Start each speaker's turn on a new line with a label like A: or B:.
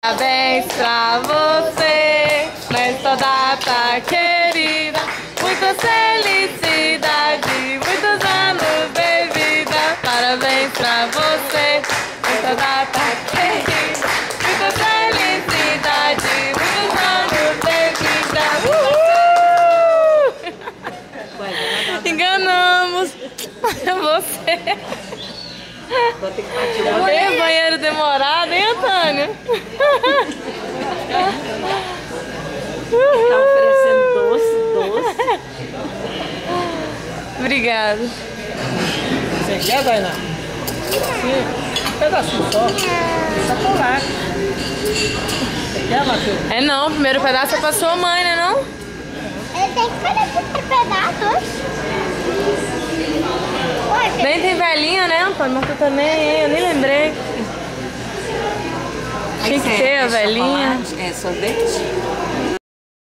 A: Parabéns pra você, nesta data querida. Muita felicidade, muitos anos de vida. Parabéns pra você, nesta data querida. Muita felicidade, muitos anos de vida. Enganamos você. Tem banheiro demorado, hein, Antônio?
B: Tá oferecendo doce.
A: Obrigada.
C: Você quer, Dainá? Sim. Um pedacinho só. Chocolate. Você quer, Matheus?
A: É não, o primeiro pedaço é pra sua mãe, né não?
D: Ele tem que fazer por pedaços.
A: Nem tem velhinha, né, Antônio? Mas tu também, hein? Eu nem lembrei. Tinha que ter a velhinha.
B: É sorvete?